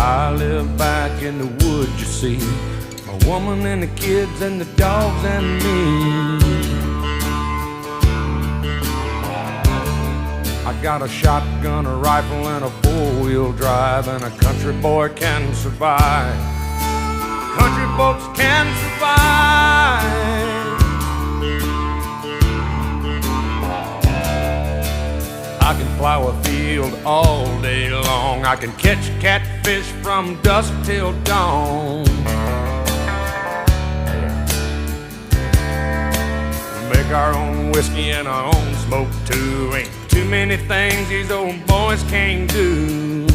I live back in the woods, you see, my woman and the kids and the dogs and me. I got a shotgun, a rifle, and a four-wheel drive, and a country boy can survive. Country folks can survive. I can plow a field all day long. I can catch catfish from dusk till dawn. Make our own whiskey and our own smoke too. Ain't too many things these old boys can't do.